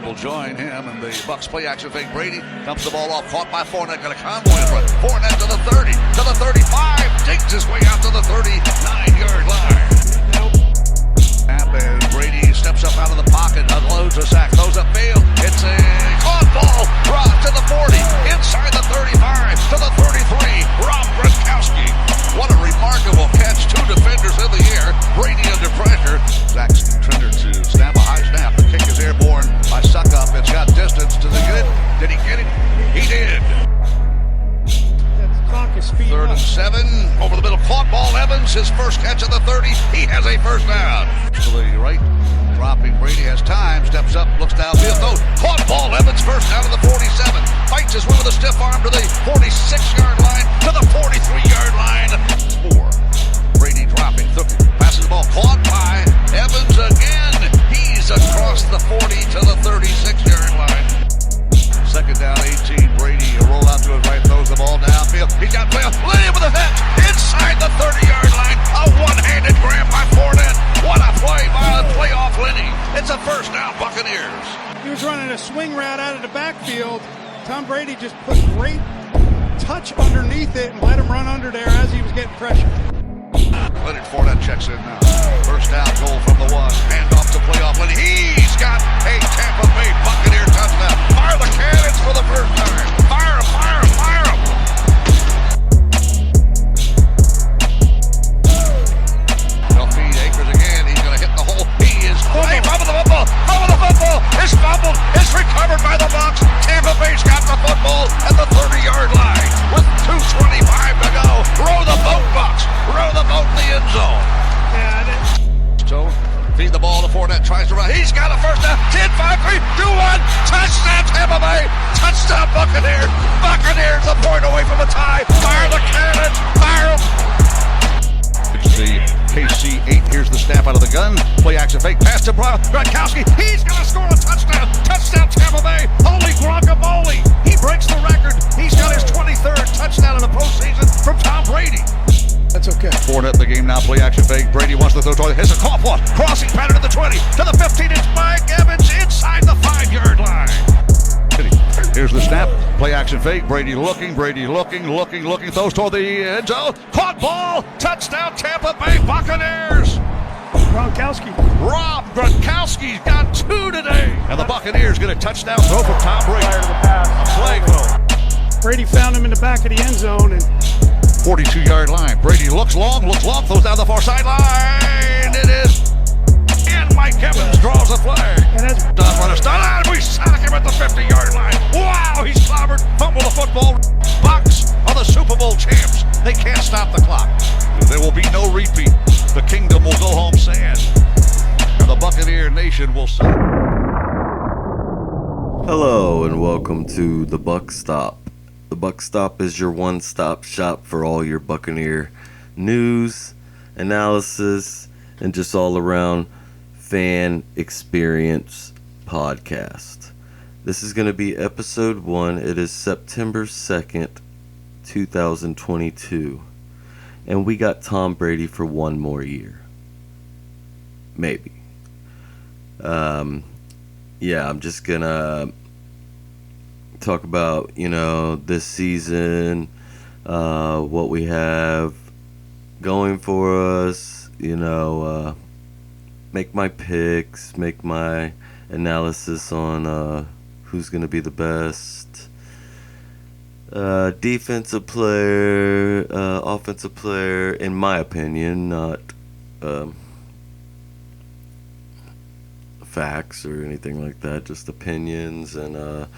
will join him, and the Bucs play action fake. Brady dumps the ball off, caught by Fournette, got a convoy in front. Fournette to the 30, to the 35, digs his way out to the 39-yard line. And Brady steps up out of the pocket, unloads a sack, throws a field. It's a caught ball, Rob to the 40, inside the 35, to the 33, Rob Gronkowski. What a remarkable catch, two defenders in the air, Brady under pressure. Zach's triggered to snap a high snap. The kick is airborne by Suckup. It's got distance. Did he get it? Did he get it? He did. Third and 7, over the middle, caught ball. Evans, his first catch of the 30. He has a first down. To the right, dropping. Brady has time, steps up, looks downfield. No, caught ball. Evans first down to the 47. Fights his way with a stiff arm to the 46-yard line, to the 43-yard line. 4. Brady dropping, passes the ball, caught by Evans again. He's across the 40 to the 36-yard line. Second down, 18. Brady, a roll out to his right, throws the ball downfield. He's got Lee with a hit inside the 30-yard line. A one-handed grab by Fournette. What a play by the playoff Lenny. It's a first down, Buccaneers. He was running a swing route out of the backfield. Tom Brady just put great touch underneath it and let him run under there as he was getting pressure. Leonard Fournette checks in now. First down, goal from the 1. Hand off to playoff Lenny. He's got a Tampa Bay Buccaneer touchdown. Fire the cannons for the first time. Fire him, fire him, fire him. They'll feed Akers again. He's going to hit the hole. He is fumbled the football. Fumbled the football. It's fumbled. It's recovered by the Bucs. Tampa Bay's got the football at the 30-yard line with 2:25 to go. Row the boat, Bucs. Row the boat in the end zone. So, feed the ball to Fournette, tries to run. He's got a first down. 10, 5, 3, 2, 1. Touchdown, Tampa Bay. Touchdown, Buccaneers. Buccaneers a point away from a tie. Fire the cannons. Fire them. It's the KC-8. Here's the snap out of the gun. Play action fake. Pass to Gronkowski. He's going to score a touchdown. Touchdown, Tampa Bay. Holy guacamole. He breaks the record. He's got his 23rd touchdown in the postseason from Tom Brady. That's okay. Fournette in the game now, play action fake. Brady wants to throw toward hits a caught one. Crossing pattern to the 20, to the 15. It's Mike Evans inside the 5-yard line. Here's the snap, play action fake. Brady looking, throws toward the end zone. Caught ball, touchdown, Tampa Bay Buccaneers. Gronkowski. Rob Gronkowski's got 2 today. And the Buccaneers get a touchdown throw from Tom Brady. A flag throw. Brady found him in the back of the end zone and 42-yard line. Brady looks long, throws down the far sideline. It is. And Mike Evans draws a flag. And that's done. We sack him at the 50-yard line. Wow, he's clobbered. Fumble the football. Bucs are the Super Bowl champs. They can't stop the clock. There will be no repeat. The kingdom will go home sad. And the Buccaneer Nation will say. Hello and welcome to the Buc Stop. The Buc Stop is your one-stop shop for all your Buccaneer news, analysis, and just all-around fan experience podcast. This is going to be episode 1. It is September 2nd, 2022. And we got Tom Brady for one more year. Maybe. I'm just going to talk about, this season, what we have going for us, make my picks, make my analysis on who's going to be the best defensive player, offensive player, in my opinion, not facts or anything like that, just opinions, and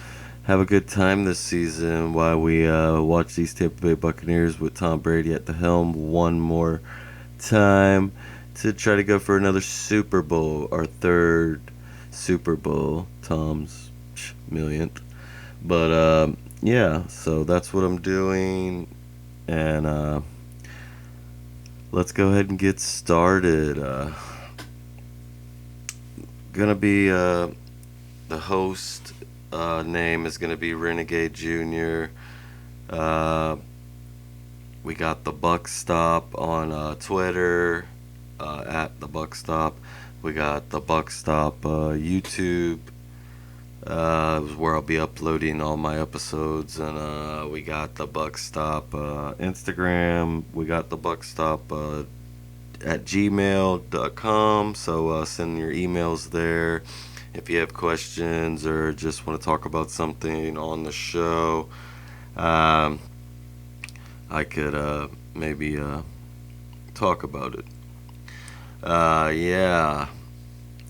have a good time this season while we watch these Tampa Bay Buccaneers with Tom Brady at the helm one more time to try to go for another Super Bowl, our 3rd Super Bowl, Tom's millionth. But so that's what I'm doing, and let's go ahead and get started. Gonna be the host. Name is going to be Renegade Jr. We got the Buc Stop on Twitter, at the Buc Stop. We got the Buc Stop YouTube is where I'll be uploading all my episodes. And we got the Buc Stop Instagram. We got the Buc Stop at gmail.com. So send your emails there if you have questions or just want to talk about something on the show. I could maybe talk about it. Yeah.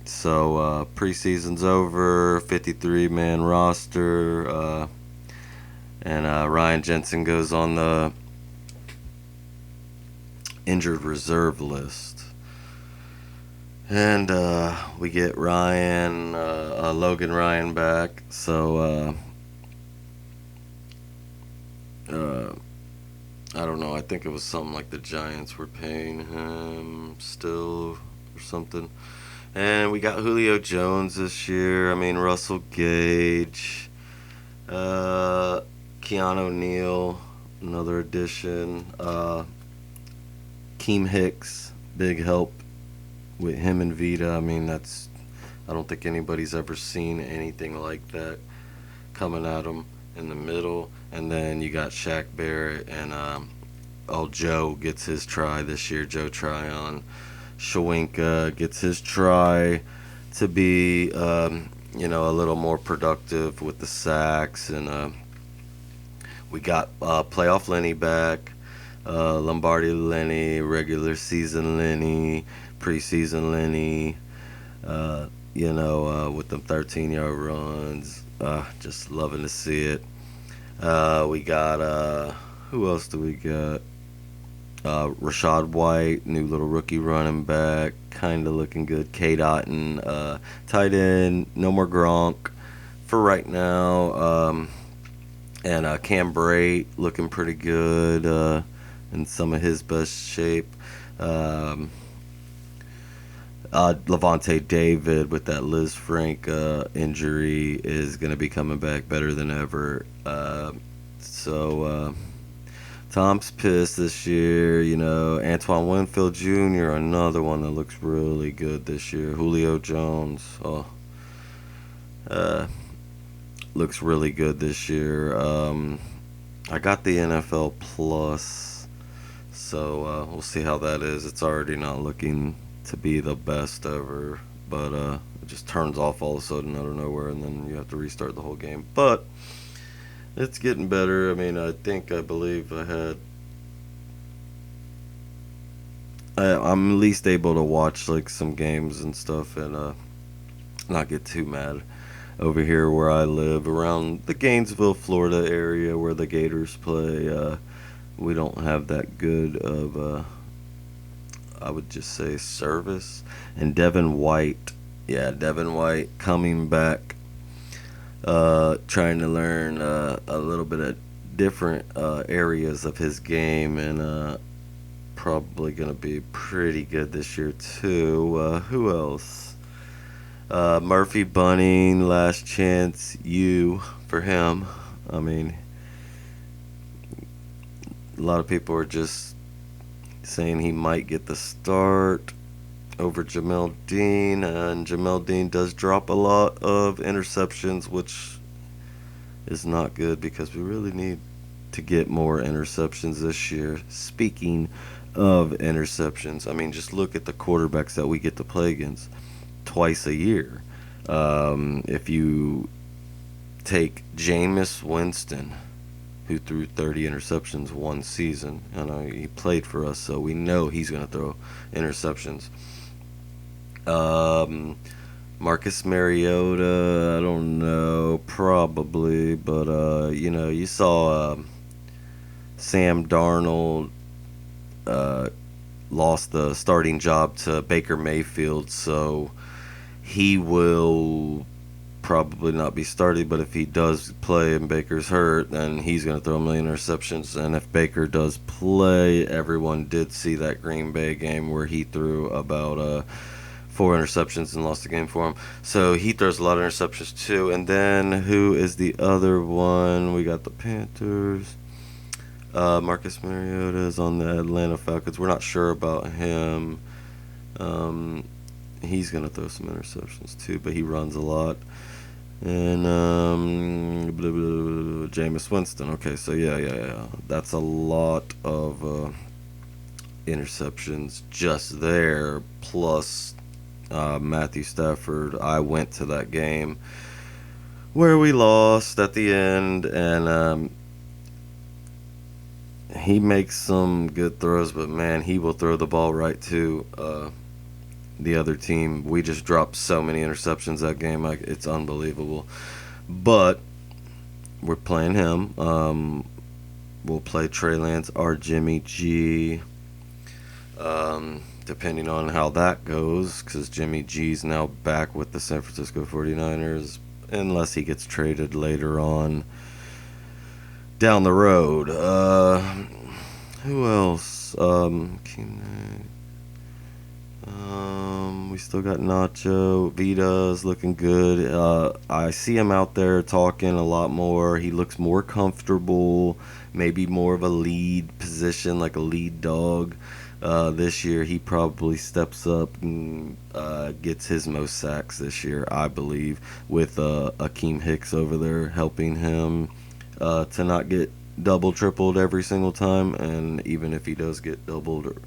So preseason's over, 53-man roster, and Ryan Jensen goes on the injured reserve list. And we get Logan Ryan back. So I don't know. I think it was something like the Giants were paying him still or something. And we got Julio Jones this year. I mean, Russell Gage, Keanu Neal, another addition. Keem Hicks, big help with him and Vita. I mean, I don't think anybody's ever seen anything like that coming at him in the middle. And then you got Shaq Barrett and Joe gets his try this year. Joe Tryon. Shawinka gets his try to be, a little more productive with the sacks. And we got playoff Lenny back, Lombardi Lenny, regular season Lenny, preseason Lenny, with them 13-yard runs. Just loving to see it. We got, who else do we got? Rashad White, new little rookie running back, kind of looking good. K. Dotton, tight end, no more Gronk for right now. And Cam Brate looking pretty good in some of his best shape. Levante David with that Liz Frank injury is going to be coming back better than ever. Tom's pissed this year, Antoine Winfield Jr., another one that looks really good this year. Julio Jones, looks really good this year. I got the NFL Plus, so we'll see how that is. It's already not looking to be the best ever, but it just turns off all of a sudden out of nowhere, and then you have to restart the whole game. But it's getting better. I mean, I believe I'm at least able to watch like some games and stuff and not get too mad. Over here where I live, around the Gainesville, Florida area where the Gators play, we don't have that good of, I would just say, service. And Devin White coming back. Trying to learn a little bit of different areas of his game, and probably going to be pretty good this year too. Who else? Murphy Bunning, last chance for him. I mean, a lot of people are just saying he might get the start over Jamel Dean, and Jamel Dean does drop a lot of interceptions, which is not good because we really need to get more interceptions this year. Speaking of interceptions, I mean, just look at the quarterbacks that we get to play against twice a year. If you take Jameis Winston, who threw 30 interceptions one season, I know he played for us, so we know he's going to throw interceptions. Marcus Mariota, I don't know, probably, but you saw Sam Darnold lost the starting job to Baker Mayfield, so he will probably not be started, but if he does play and Baker's hurt, then he's going to throw a million interceptions. And if Baker does play, everyone did see that Green Bay game where he threw about 4 interceptions and lost the game for him. So he throws a lot of interceptions too. And then who is the other one? We got the Panthers. Marcus Mariota is on the Atlanta Falcons. We're not sure about him. He's going to throw some interceptions too, but he runs a lot. And Jameis Winston. Okay, so yeah. That's a lot of interceptions just there. Plus Matthew Stafford. I went to that game where we lost at the end, and he makes some good throws, but man, he will throw the ball right to the other team. We just dropped so many interceptions that game. It's unbelievable. But we're playing him. We'll play Trey Lance, our Jimmy G. Depending on how that goes, because Jimmy G's now back with the San Francisco 49ers, unless he gets traded later on down the road. Who else? We still got Nacho. Vita's looking good. I see him out there talking a lot more. He looks more comfortable, maybe more of a lead position, like a lead dog. This year, he probably steps up and gets his most sacks this year, I believe, with Akeem Hicks over there helping him to not get double, tripled every single time. And even if he does get doubled,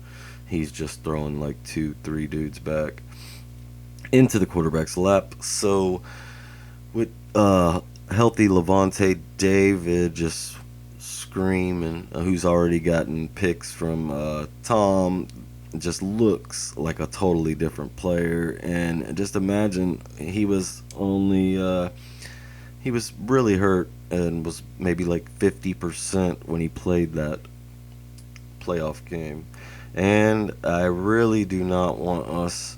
he's just throwing like 2-3 dudes back into the quarterback's lap. So with healthy Levante David just screaming, who's already gotten picks from Tom, just looks like a totally different player. And just imagine he was really hurt and was maybe like 50% when he played that playoff game. And I really do not want us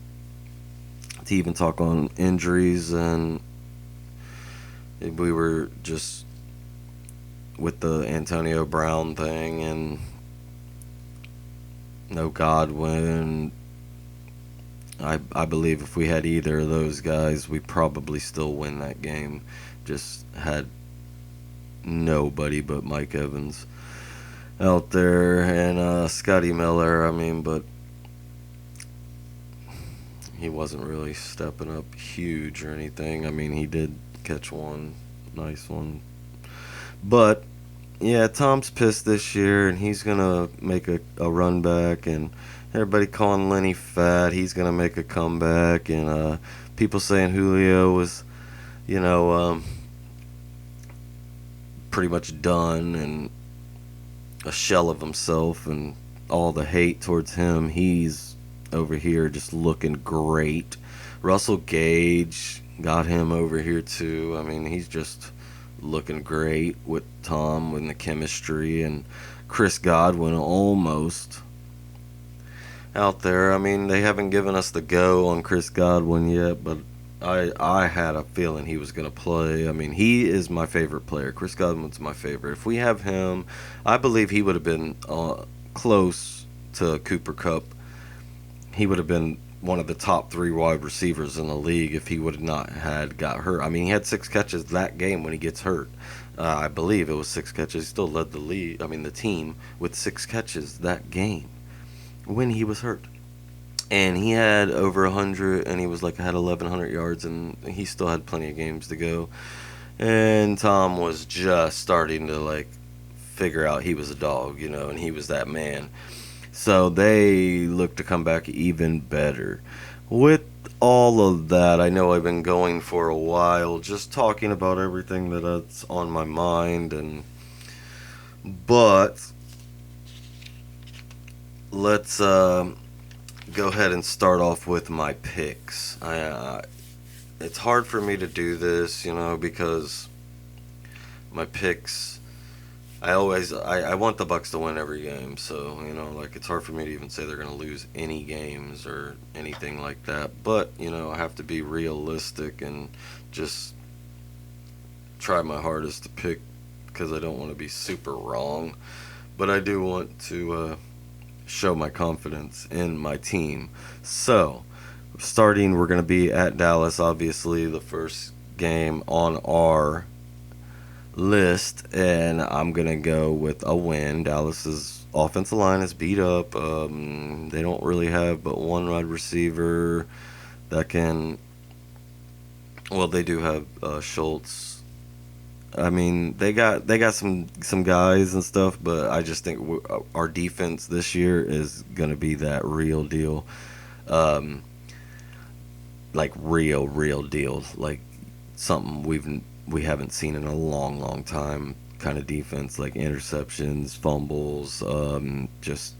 to even talk on injuries. And we were just with the Antonio Brown thing and no Godwin. I believe if we had either of those guys, we probably still win that game. Just had nobody but Mike Evans out there and Scotty Miller. But he wasn't really stepping up huge or anything. He did catch one nice one, but yeah, Tom's pissed this year, and he's gonna make a run back. And everybody calling Lenny fat, he's gonna make a comeback. And people saying Julio was, pretty much done and a shell of himself, and all the hate towards him. He's over here just looking great. Russell Gage got him over here too. He's just looking great with Tom, with the chemistry. And Chris Godwin almost out there. They haven't given us the go on Chris Godwin yet, but I had a feeling he was going to play. He is my favorite player. Chris Godwin's my favorite. If we have him, I believe he would have been close to Cooper Kupp. He would have been one of the top 3 wide receivers in the league if he would have not had got hurt. He had 6 catches that game when he gets hurt. I believe it was 6 catches. He still led the team with 6 catches that game when he was hurt. And he had over 100, and he was had 1,100 yards, and he still had plenty of games to go. And Tom was just starting to figure out he was a dog, and he was that man. So they look to come back even better. With all of that, I know I've been going for a while, just talking about everything that's on my mind, but let's go ahead and start off with my picks. It's hard for me to do this, because my picks, I want the Bucs to win every game. So, it's hard for me to even say they're going to lose any games or anything like that. But, I have to be realistic and just try my hardest to pick, because I don't want to be super wrong. But I do want to show my confidence in my team. So, starting, we're going to be at Dallas, obviously the first game on our list, and I'm going to go with a win. Dallas's offensive line is beat up. They don't really have but one wide receiver that can Well, they do have Schultz. I mean, they got some guys and stuff, but I just think our defense this year is gonna be that real deal, um, like real deal, like something we haven't seen in a long time. Kind of defense, like interceptions, fumbles, just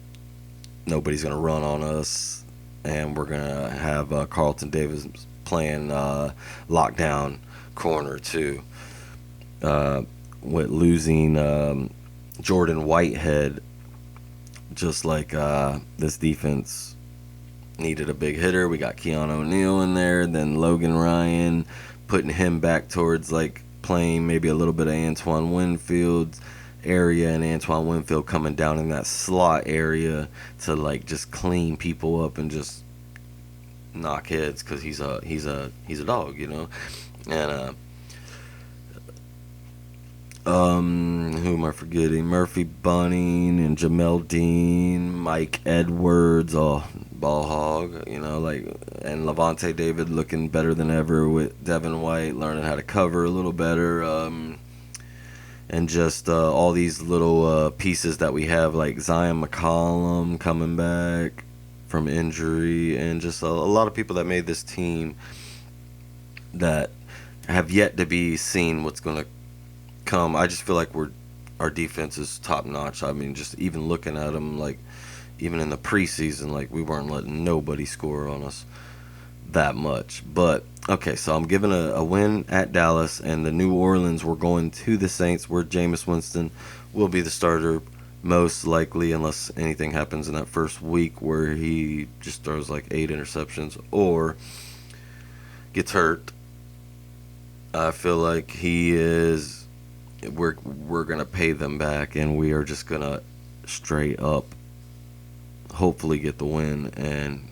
nobody's gonna run on us, and we're gonna have Carlton Davis playing lockdown corner too. With losing Jordan Whitehead, just like this defense needed a big hitter. We got Keon O'Neal in there, then Logan Ryan, putting him back towards like playing maybe a little bit of Antoine Winfield's area, and Antoine Winfield coming down in that slot area to like just clean people up and just knock heads, because he's a dog, you know. And who am I forgetting? Murphy Bunning and Jamel Dean, Mike Edwards, oh, ball hog, you know, like, and Levante David looking better than ever with Devin White learning how to cover a little better, and just all these little pieces that we have, like Zion McCollum coming back from injury, and just a lot of people that made this team that have yet to be seen what's going to come. I just feel like our defense is top notch. I mean, just even looking at them, like even in the preseason, like we weren't letting nobody score on us that much. But okay, so I'm giving a win at Dallas, and the New Orleans, we're going to the Saints, where Jameis Winston will be the starter most likely, unless anything happens in that first week where he just throws like 8 interceptions or gets hurt. I feel like he is. We're gonna pay them back, and we are just gonna straight up hopefully get the win and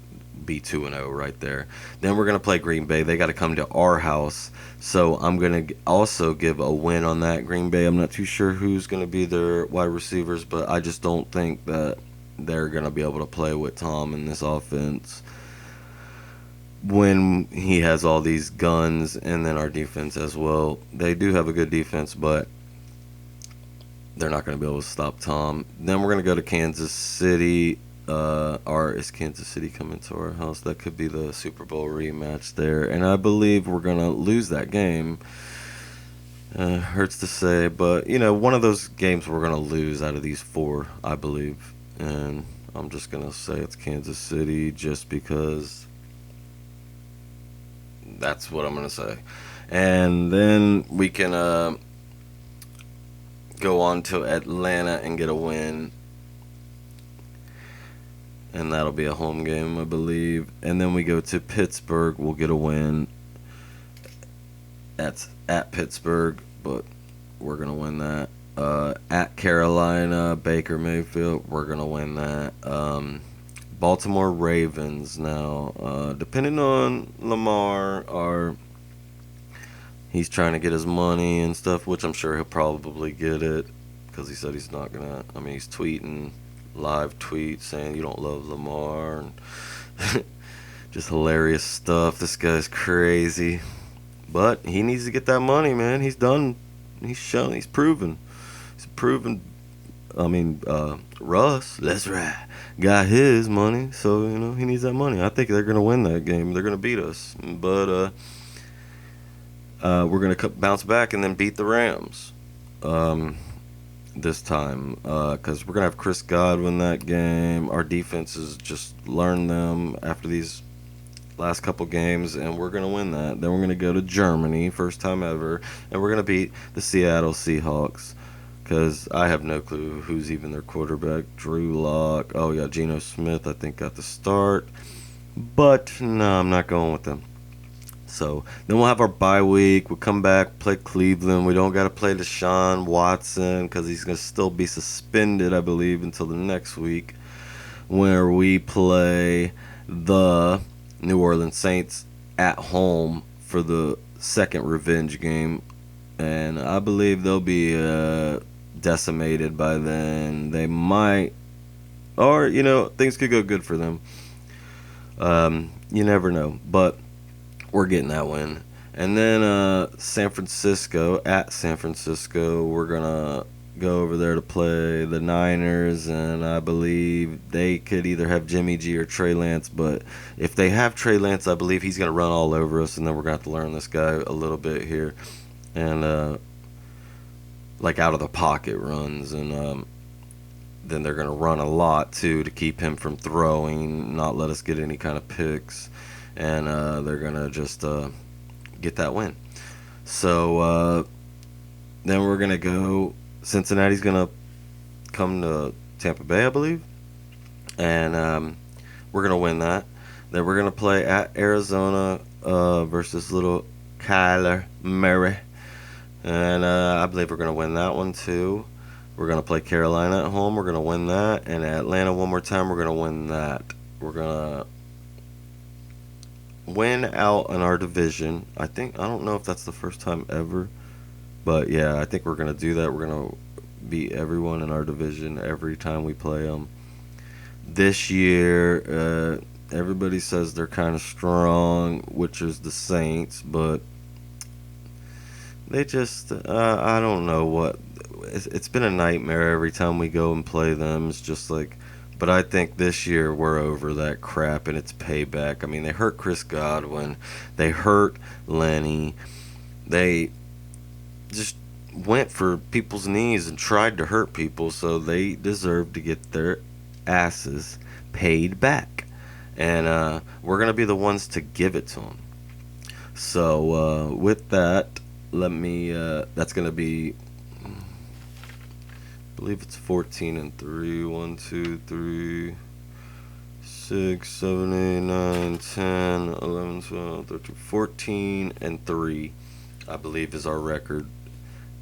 be 2-0 right there. Then we're gonna play Green Bay. They got to come to our house, so I'm gonna also give a win on that. Green Bay, I'm not too sure who's gonna be their wide receivers, but I just don't think that they're gonna be able to play with Tom in this offense when he has all these guns, and then our defense as well. They do have a good defense, but they're not going to be able to stop Tom. Then we're going to go to Kansas City. Is Kansas City coming to our house? That could be the Super Bowl rematch there, and I believe we're going to lose that game. Hurts to say, but you know, one of those games we're going to lose out of these 4, I believe, and I'm just going to say it's Kansas City just because that's what I'm going to say. And then we can go on to Atlanta and get a win, and that'll be a home game, I believe. And then we go to Pittsburgh, we'll get a win. That's at Pittsburgh, but we're going to win that. At Carolina, Baker Mayfield, we're going to win that. Baltimore Ravens now, depending on Lamar, he's trying to get his money and stuff, which I'm sure he'll probably get it, because he said he's not going to. I mean, he's tweeting, live tweets saying you don't love Lamar, and just hilarious stuff. This guy's crazy. But he needs to get that money, man. He's done. He's shown. He's proven. He's proven. I mean, Russ, that's right, got his money, so, you know, he needs that money. I think they're going to win that game. They're going to beat us. But we're going to bounce back and then beat the Rams this time, because we're going to have Chris Godwin that game. Our defense has just learned them after these last couple games, and we're going to win that. Then we're going to go to Germany, first time ever, and we're going to beat the Seattle Seahawks, because I have no clue who's even their quarterback. Drew Lock. Oh, yeah, Geno Smith, I think, got the start. But, no, I'm not going with them. So, then we'll have our bye week. We'll come back, play Cleveland. We don't got to play Deshaun Watson, because he's going to still be suspended, I believe, until the next week, where we play the New Orleans Saints at home for the second revenge game. And I believe they'll be decimated by then. They might, or, you know, things could go good for them. You never know, but we're getting that win. And then San Francisco, we're going to go over there to play the Niners, and I believe they could either have Jimmy G or Trey Lance, but if they have Trey Lance, I believe he's going to run all over us, and then we're going to have to learn this guy a little bit here. And like out of the pocket runs, and then they're going to run a lot too to keep him from throwing, not let us get any kind of picks, and they're going to just get that win. So then we're going to go, Cincinnati's going to come to Tampa Bay, I believe, and we're going to win that. Then we're going to play at Arizona versus little Kyler Murray, and I believe we're going to win that one too. We're going to play Carolina at home. We're going to win that. And Atlanta one more time. We're going to win that. We're going to win out in our division. I don't know if that's the first time ever. But, yeah, I think we're going to do that. We're going to beat everyone in our division every time we play them. This year, everybody says they're kind of strong, which is the Saints. But they just, I don't know what. It's been a nightmare every time we go and play them. It's just like, but I think this year we're over that crap and it's payback. I mean, they hurt Chris Godwin, they hurt Lenny, they just went for people's knees and tried to hurt people, so they deserve to get their asses paid back, and we're gonna be the ones to give it to them. So with that, let me. That's gonna be. I believe it's 14-3. 1, 2, 3, 6, 7, 8, 9, 10, 11, 12, 13, 14-3. I believe is our record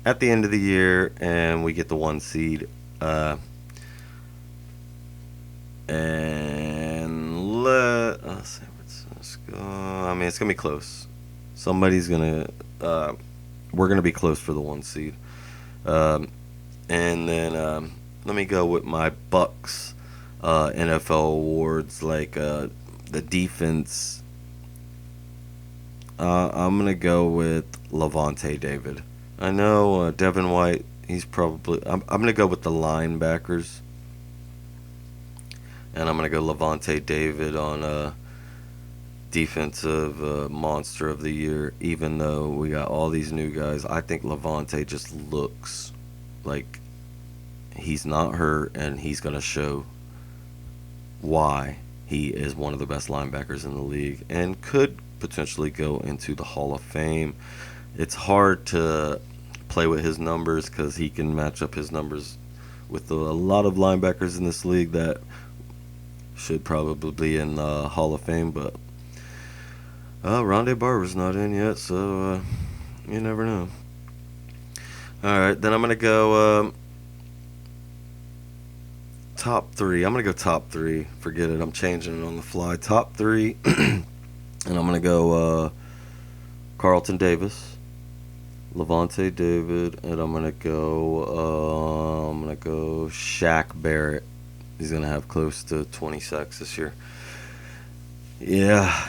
at the end of the year, and we get the 1 seed. And San Francisco. I mean, it's gonna be close. Somebody's gonna. We're gonna be close for the 1 seed. And then let me go with my Bucs NFL awards, like the defense. I'm going to go with Levante David. I know Devin White, he's probably... I'm going to go with the linebackers. And I'm going to go Levante David on defensive monster of the year. Even though we got all these new guys, I think Levante just looks like he's not hurt, and he's going to show why he is one of the best linebackers in the league and could potentially go into the Hall of Fame. It's hard to play with his numbers because he can match up his numbers with a lot of linebackers in this league that should probably be in the Hall of Fame, but Rondé Barber's not in yet, so you never know. Alright, then I'm going to go top 3. I'm going to go top 3. Forget it. I'm changing it on the fly. Top 3. And I'm going to go Carlton Davis, Levante David, and I'm going to go Shaq Barrett. He's going to have close to 20 sacks this year. Yeah,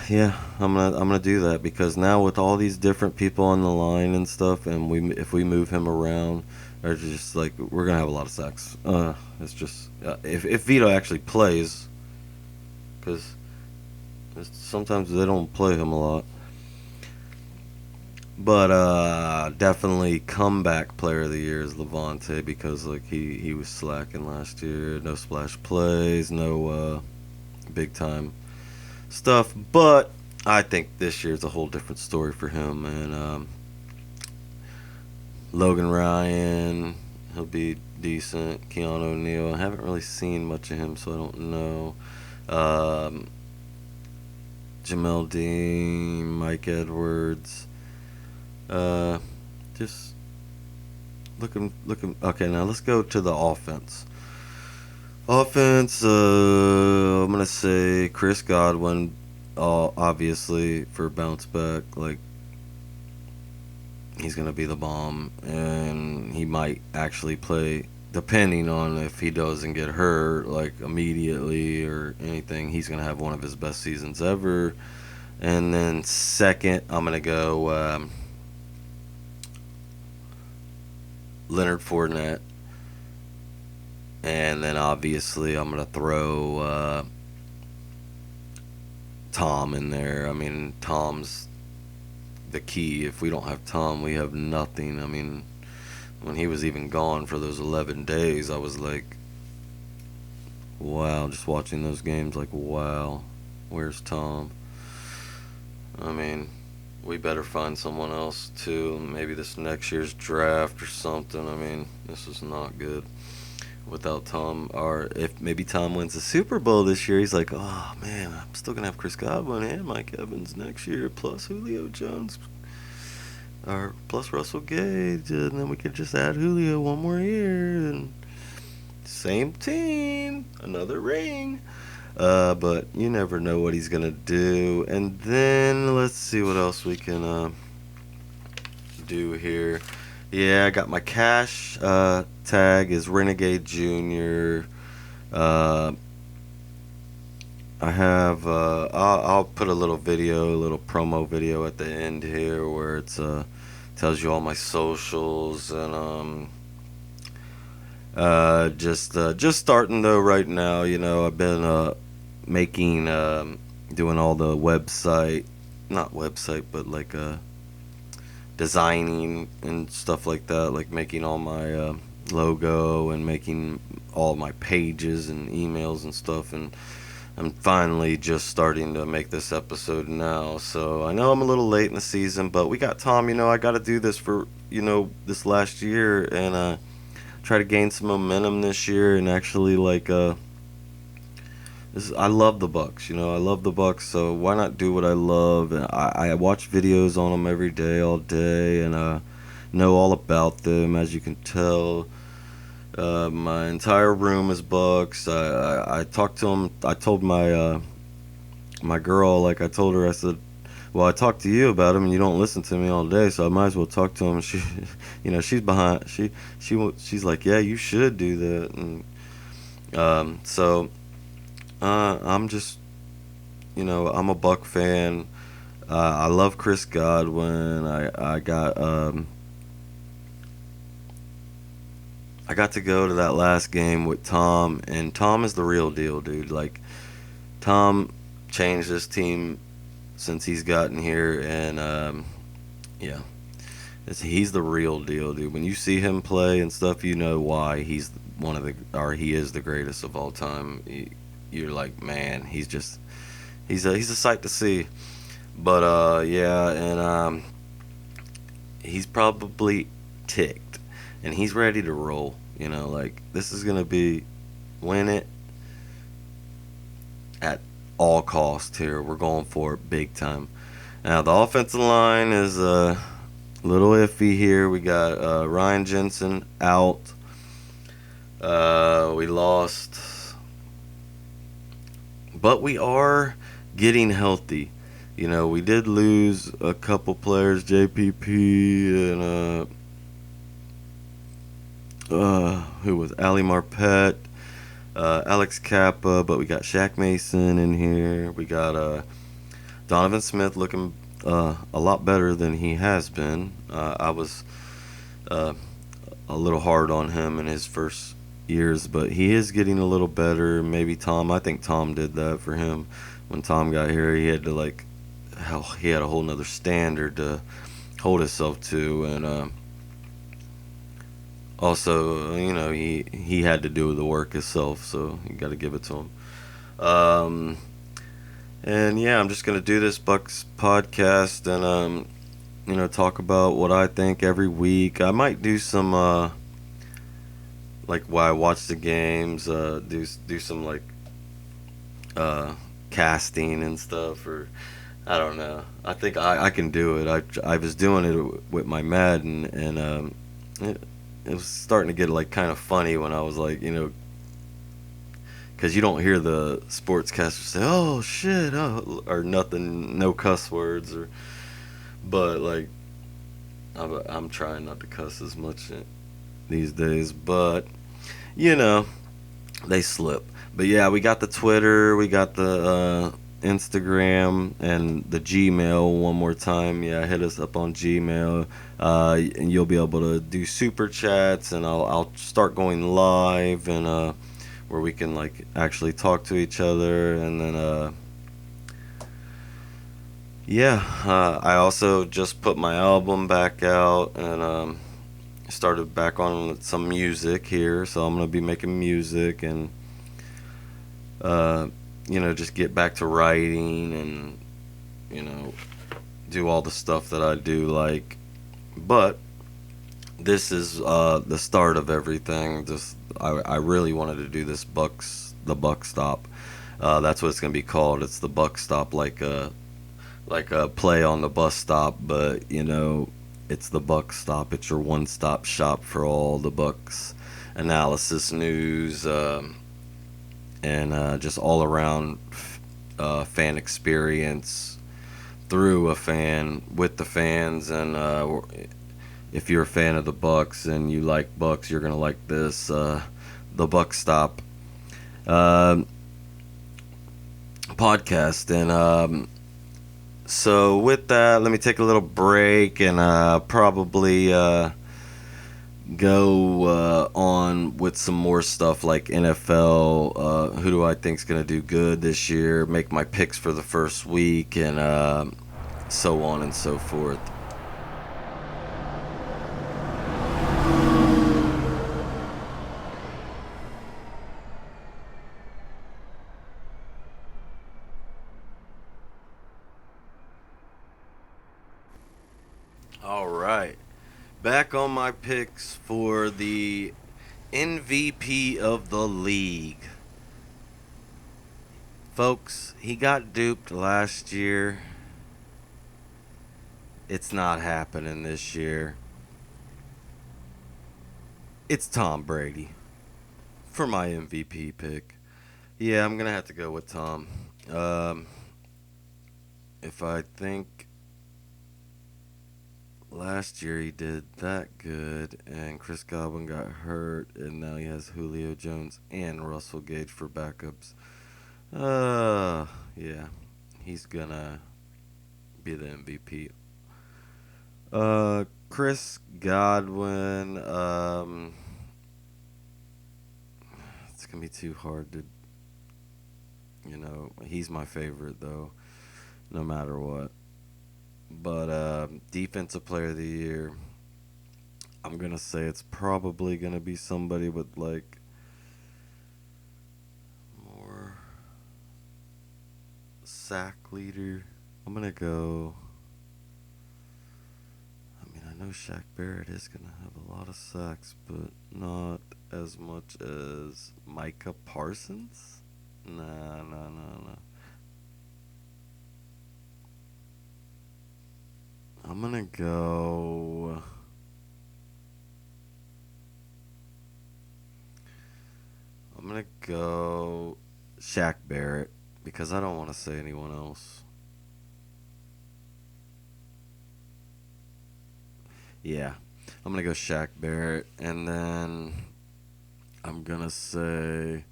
I'm gonna do that because now with all these different people on the line and stuff, and if we move him around, or just like we're gonna have a lot of sacks. It's just if Vito actually plays, because sometimes they don't play him a lot. But definitely comeback player of the year is Levante because like he was slacking last year. No splash plays, no big time stuff, but I think this year's a whole different story for him. And Logan Ryan, he'll be decent. Keanu O'Neal, I haven't really seen much of him, so I don't know. Jamel Dean, Mike Edwards, just looking. Okay, now let's go to the offense. I'm gonna say Chris Godwin, obviously for bounce back. Like he's gonna be the bomb, and he might actually play, depending on if he doesn't get hurt like immediately or anything. He's gonna have one of his best seasons ever, And then second, I'm going to go Leonard Fournette. And then obviously I'm going to throw Tom in there. I mean, Tom's the key. If we don't have Tom, we have nothing. I mean, when he was even gone for those 11 days, I was like, wow, just watching those games, like, wow, where's Tom? I mean, we better find someone else too. Maybe this next year's draft or something. I mean, this is not good without Tom. Or if maybe Tom wins the Super Bowl this year, he's like, oh man, I'm still gonna have Chris Godwin and Mike Evans next year, plus Julio Jones, or plus Russell Gage, and then we could just add Julio one more year, and same team, another ring. But you never know what he's gonna do. And then let's see what else we can do here. Yeah, I got my cash tag is Renegade Jr. I have I'll put a little video, a little promo video at the end here where it's tells you all my socials, and just starting though right now. You know, I've been making doing all the not website, but like designing and stuff like that, like making all my logo and making all my pages and emails and stuff. And I'm finally just starting to make this episode now, so I know I'm a little late in the season, but we got Tom. You know, I got to do this for, you know, this last year, and try to gain some momentum this year, and actually like I love the Bucs. You know, I love the Bucs, so why not do what I love? And I watch videos on them every day, all day, and know all about them. As you can tell, my entire room is Bucs. I talked to them. I told my my girl, like I told her, I said, well, I talked to you about him, and you don't listen to me all day, so I might as well talk to him. She, you know, she's behind. She's like, yeah, you should do that. And so I'm just, you know, I'm a Buc fan. I love Chris Godwin. I got to go to that last game with Tom, and Tom is the real deal, dude. Like, Tom changed this team since he's gotten here, and yeah, he's the real deal, dude. When you see him play and stuff, you know why he is the greatest of all time. You're like, man, he's a sight to see. But yeah, and he's probably ticked, and he's ready to roll. You know, like, this is gonna be win it at all costs here. We're going for it big time. Now the offensive line is a little iffy here. We got Ryan Jensen out. We lost, but we are getting healthy. You know, we did lose a couple players, JPP and who was Ali Marpet, Alex Kappa, but we got Shaq Mason in here. We got Donovan Smith looking a lot better than he has been. I was a little hard on him in his first years, but he is getting a little better. Maybe I think Tom did that for him. When Tom got here, he had to he had a whole nother standard to hold himself to, and also, you know, he had to do the work himself, so you got to give it to him. And yeah, I'm just gonna do this Bucs podcast, and you know, talk about what I think every week. I might do some like why I watch the games, do some like casting and stuff, or I don't know. I think I can do it. I was doing it with my Madden, and it was starting to get like kind of funny when I was like, you know, because you don't hear the sportscasters say, "Oh shit," or nothing, no cuss words, but like I'm trying not to cuss as much these days, but you know, they slip. But yeah, we got the Twitter, we got the Instagram and the Gmail one more time. Yeah, hit us up on Gmail, and you'll be able to do super chats, and I'll start going live, and where we can like actually talk to each other, and then yeah, I also just put my album back out, and started back on some music here, so I'm gonna be making music, and uh, just get back to writing, and do all the stuff that I do like. But this is the start of everything. Just I really wanted to do this the Buc Stop. That's what it's gonna be called. It's the Buc Stop, like a play on the bus stop, but it's the Buc Stop. It's your one-stop shop for all the Bucs analysis, news, and just all around fan experience through a fan, with the fans, and if you're a fan of the Bucs and you like Bucs, you're gonna like this, the Buc Stop podcast. And so with that, let me take a little break, and probably go on with some more stuff like NFL. Who do I think's gonna do good this year? Make my picks for the first week, and so on and so forth. All right, back on my picks for the MVP of the league. Folks, he got duped last year. It's not happening this year. It's Tom Brady for my MVP pick. Yeah, I'm going to have to go with Tom. If I think last year he did that good, and Chris Godwin got hurt, and now he has Julio Jones and Russell Gage for backups. Yeah, he's gonna be the MVP. Chris Godwin, it's gonna be too hard to, he's my favorite though, no matter what. But defensive player of the year, I'm gonna say it's probably gonna be somebody with like more sack leader. I'm gonna go. I mean, I know Shaq Barrett is gonna have a lot of sacks, but not as much as Micah Parsons. Nah. I'm gonna go Shaq Barrett, because I don't want to say anyone else. Yeah, I'm gonna go Shaq Barrett, and then I'm gonna say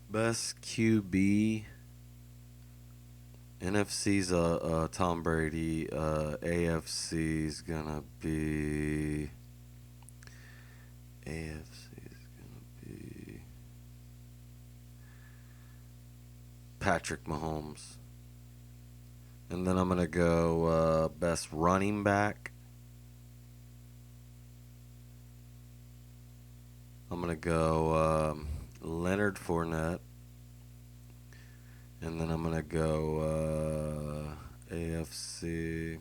best QB. NFC's Tom Brady. AFC's gonna be Patrick Mahomes. And then I'm gonna go best running back. I'm gonna go Leonard Fournette. And then I'm gonna go AFC.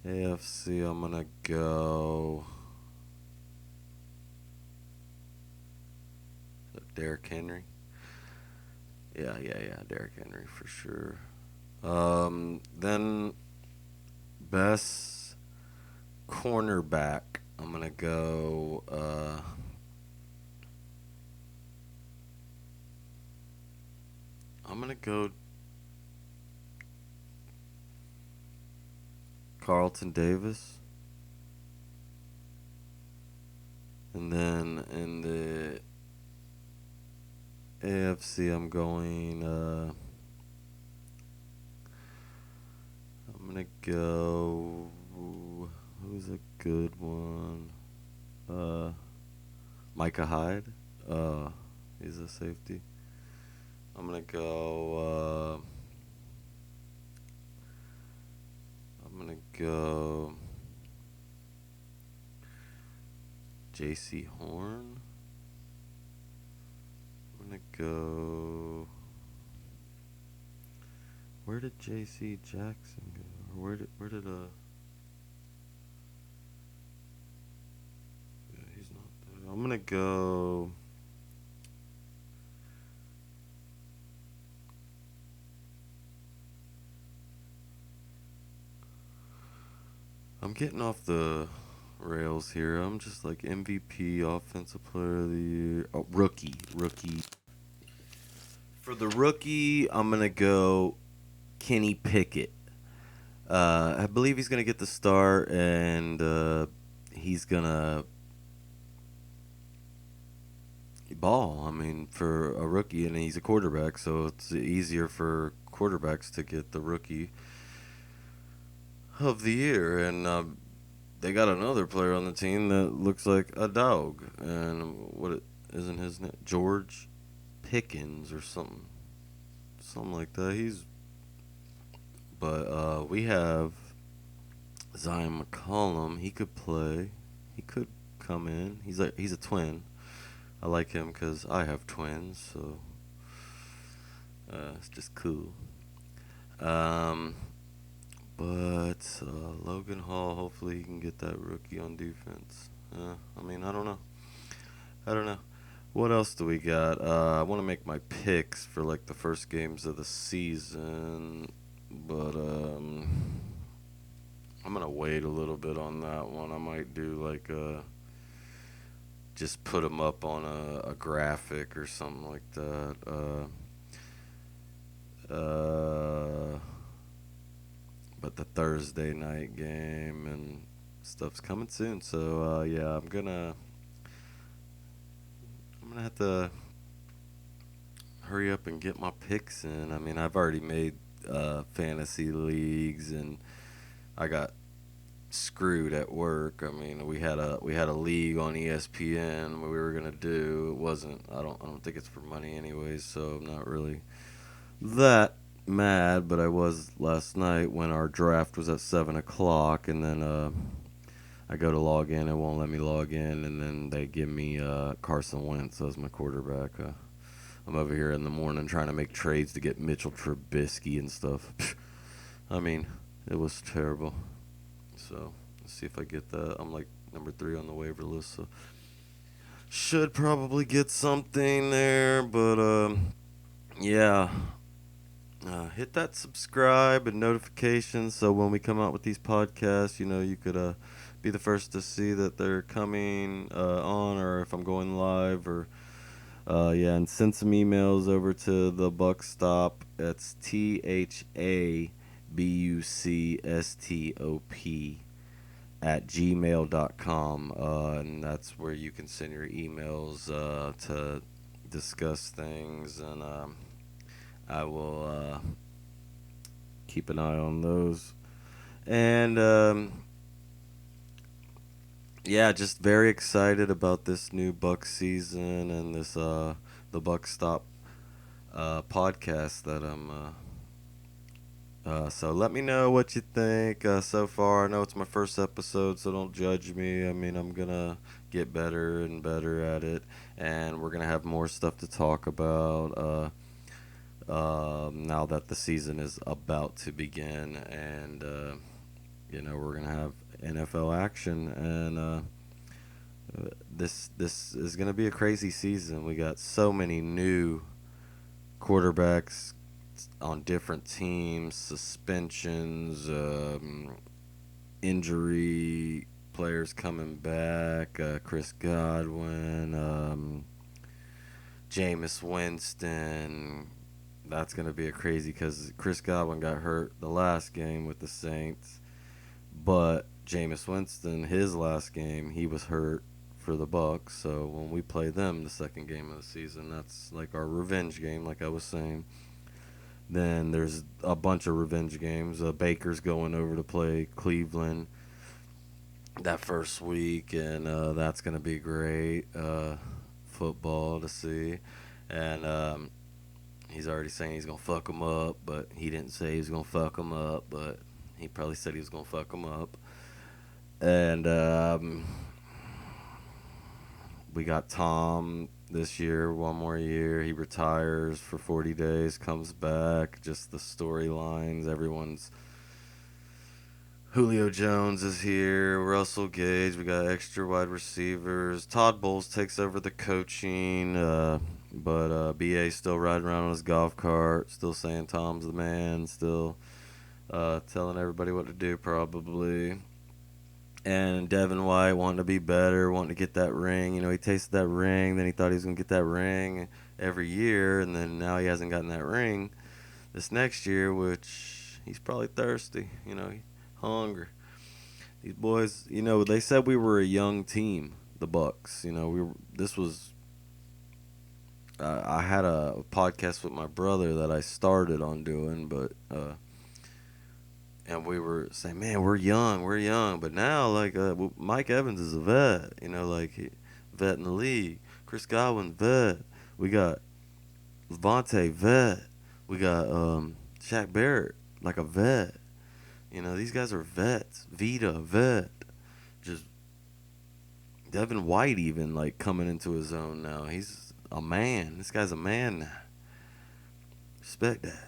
I'm gonna go Derrick Henry. Yeah, Derrick Henry for sure. Then best cornerback, I'm gonna go Carlton Davis. And then in the AFC, I'm going gonna go. Who's a good one? Micah Hyde. He's a safety. I'm gonna go. I'm gonna go. J.C. Horn. I'm gonna go. Where did J.C. Jackson go? Or where did yeah, he's not there. I'm gonna go. I'm getting off the rails here. I'm just like MVP, Offensive Player of the Year. Oh, rookie. For the rookie, I'm gonna go Kenny Pickett. I believe he's gonna get the start, and he's gonna ball. I mean, for a rookie, and he's a quarterback, so it's easier for quarterbacks to get the rookie of the year. And they got another player on the team that looks like a dog, and isn't his name George Pickens or something like that. But we have Zion McCollum. He could play. He could come in. He's a twin. I like him because I have twins, so it's just cool. But Logan Hall, hopefully he can get that rookie on defense. I mean, I don't know. What else do we got? I want to make my picks for like the first games of the season, but I'm gonna wait a little bit on that one. I might do like just put them up on a graphic or something like that. But the Thursday night game and stuff's coming soon, so yeah, I'm gonna have to hurry up and get my picks in. I mean, I've already made fantasy leagues, and I got screwed at work. I mean, we had a league on ESPN we were gonna do. It wasn't. I don't think it's for money anyways, so I'm not really that mad. But I was last night when our draft was at 7:00, and then I go to log in, it won't let me log in, and then they give me Carson Wentz as my quarterback. I'm over here in the morning trying to make trades to get Mitchell Trubisky and stuff. I mean, it was terrible. So let's see if I get that. I'm like number 3 on the waiver list, so should probably get something there. But yeah, hit that subscribe and notifications so when we come out with these podcasts, you could be the first to see that they're coming on, or if I'm going live, or yeah, and send some emails over to the Buc Stop. It's THABUCSTOP @gmail.com, and that's where you can send your emails to discuss things, and I will keep an eye on those. And yeah, just very excited about this new Bucs season and this the Buc Stop podcast that I'm so let me know what you think so far. I know it's my first episode, so don't judge me. I mean, I'm gonna get better and better at it, and we're gonna have more stuff to talk about now that the season is about to begin, and we're gonna have NFL action, and this is gonna be a crazy season. We got so many new quarterbacks on different teams, suspensions, injury, players coming back, Chris Godwin, Jameis Winston. That's going to be a crazy, because Chris Godwin got hurt the last game with the Saints, but Jameis Winston, his last game, he was hurt for the Bucs. So when we play them the second game of the season, that's like our revenge game, like I was saying. Then there's a bunch of revenge games. Baker's going over to play Cleveland that first week, and that's going to be great football to see. And he's already saying he's going to fuck them up, but he didn't say he was going to fuck them up, but he probably said he was going to fuck them up. And we got Tom this year, one more year. He retires for 40 days, comes back. Just the storylines. Everyone's. Julio Jones is here. Russell Gage. We got extra wide receivers. Todd Bowles takes over the coaching. But BA's still riding around on his golf cart. Still saying Tom's the man. Still telling everybody what to do, probably. And Devin White wanting to be better, wanting to get that ring. You know, he tasted that ring, then he thought he was going to get that ring every year, and then now he hasn't gotten that ring this next year, which he's probably thirsty, you know, hungry. These boys, you know, they said we were a young team, the Bucs. You know, I had a podcast with my brother that I started on doing, but and we were saying, man, we're young. But now, like, Mike Evans is a vet, you know, like, vet in the league. Chris Godwin, vet. We got Levante, vet. We got Shaq Barrett, like a vet. You know, these guys are vets. Vita, vet. Just Devin White even, like, coming into his own now. He's a man. This guy's a man now. Respect that.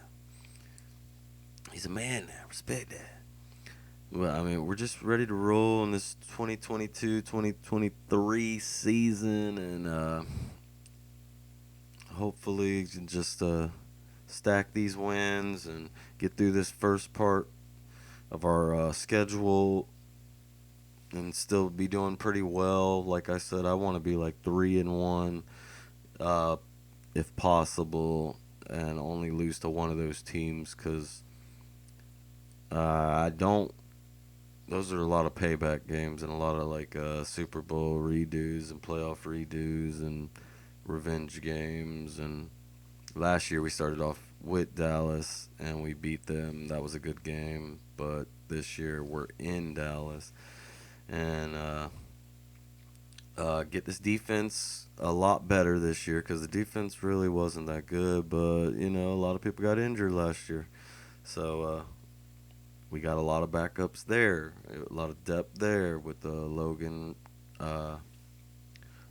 He's a man now. Respect that. Well, I mean, we're just ready to roll in this 2022-2023 season, and hopefully just stack these wins and get through this first part of our schedule and still be doing pretty well. Like I said, I want to be like 3-1 if possible, and only lose to one of those teams, because I don't. Those are a lot of payback games and a lot of like Super Bowl redos and playoff redos and revenge games. And last year we started off with Dallas and we beat them. That was a good game. But this year we're in Dallas and get this defense a lot better this year, because the defense really wasn't that good. But you know, a lot of people got injured last year, so. We got a lot of backups there, a lot of depth there with Logan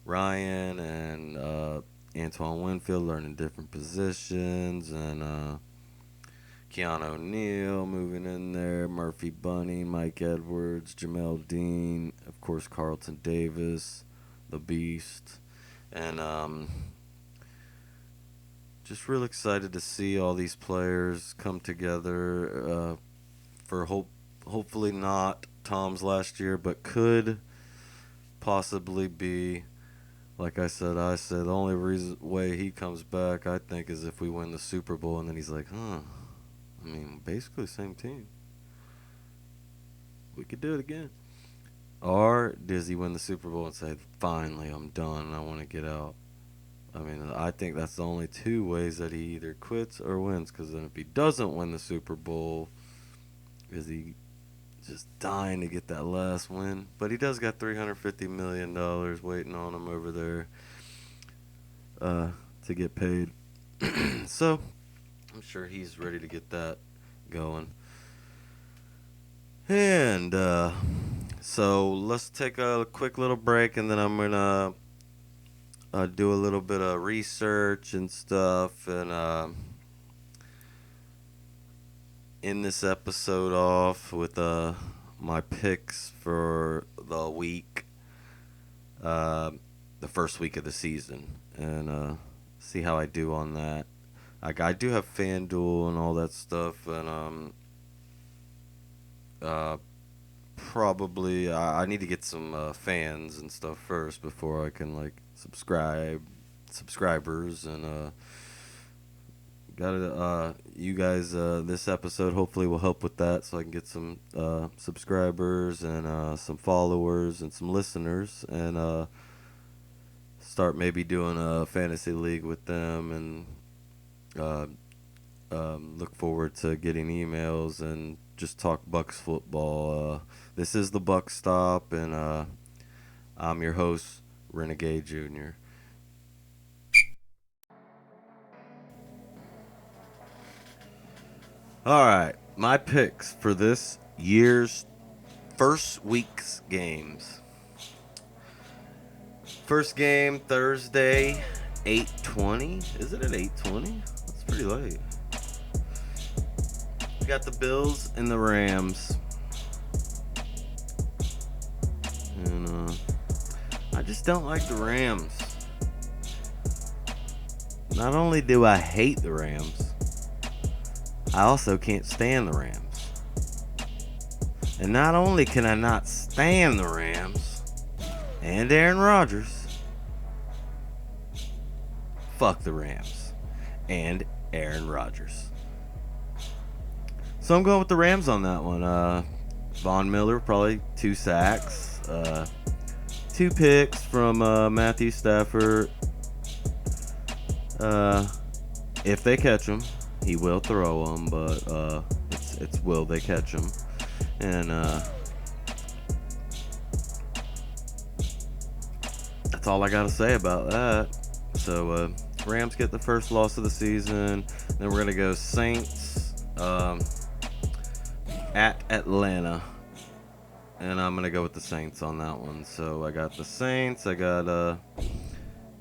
Ryan and Antoine Winfield learning different positions, and Keanu O'Neal moving in there, Murphy Bunny, Mike Edwards, Jamel Dean, of course Carlton Davis, the Beast, and just real excited to see all these players come together. For hopefully not Tom's last year, but could possibly be. Like I said, the only way he comes back, I think, is if we win the Super Bowl, and then he's like, I mean, basically same team. We could do it again. Or does he win the Super Bowl and say, finally, I'm done, I want to get out? I mean, I think that's the only two ways that he either quits or wins, because then if he doesn't win the Super Bowl, is he just dying to get that last win? But he does got $350 million waiting on him over there to get paid. So I'm sure he's ready to get that going. And so let's take a quick little break, and then I'm going to do a little bit of research and stuff, and in this episode off with my picks for the week, the first week of the season, and see how I do on that. I do have FanDuel and all that stuff, and probably I need to get some fans and stuff first before I can like subscribers, and you guys, this episode hopefully will help with that, so I can get some subscribers and some followers and some listeners, and start maybe doing a fantasy league with them, and Look forward to getting emails and just talk Bucs football. This is the Buc Stop, and I'm your host, Renegade Jr. All right, my picks for this year's first week's games. First game Thursday, 8:20. Is it at 8:20? That's pretty late. We got the Bills and the Rams. And I just don't like the Rams. Not only do I hate the Rams, I also can't stand the Rams. And not only can I not stand the Rams and Aaron Rodgers, fuck the Rams and Aaron Rodgers. So I'm going with the Rams on that one. Von Miller, probably 2 sacks. 2 picks from Matthew Stafford. If they catch him, he will throw them, but it's will they catch him. And that's all I got to say about that. So Rams get the first loss of the season. Then we're going to go Saints at Atlanta. And I'm going to go with the Saints on that one. So I got the Saints. I got the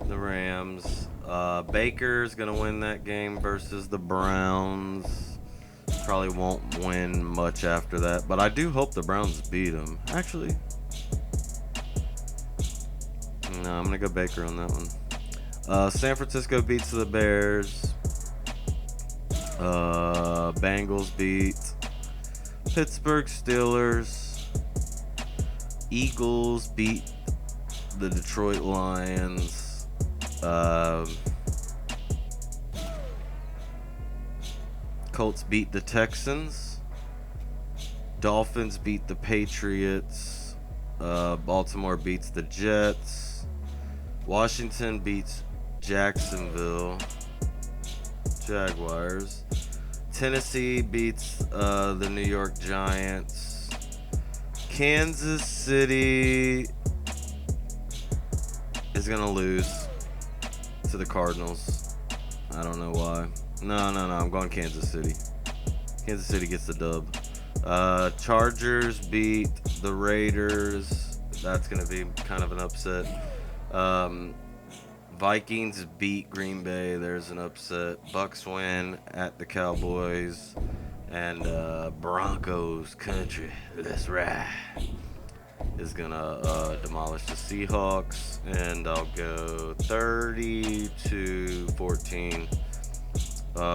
Rams. Baker's going to win that game versus the Browns. Probably won't win much after that. But I do hope the Browns beat them. Actually, no, I'm going to go Baker on that one. San Francisco beats the Bears. Bengals beat Pittsburgh Steelers. Eagles beat the Detroit Lions. Colts beat the Texans. Dolphins beat the Patriots. Baltimore beats the Jets. Washington beats Jacksonville Jaguars. Tennessee beats the New York Giants. Kansas City is going to lose to the Cardinals. I don't know why. No. I'm going Kansas City. Kansas City gets the dub. Chargers beat the Raiders. That's going to be kind of an upset. Vikings beat Green Bay. There's an upset. Bucs win at the Cowboys. And Broncos country, that's right, is going to demolish the Seahawks. And I'll go 30-14.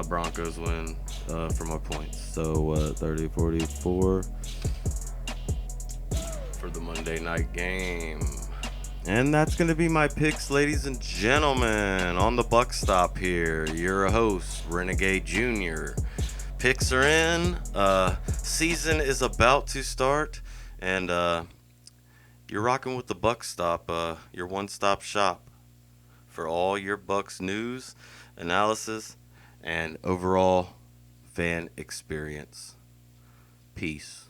Broncos win for my points. So 30-44 for the Monday night game. And that's going to be my picks, ladies and gentlemen, on the Buc Stop here. You're a host, Renegade Jr. Picks are in. Season is about to start. And you're rocking with the Buc Stop, your one-stop shop for all your Bucs news, analysis, and overall fan experience. Peace.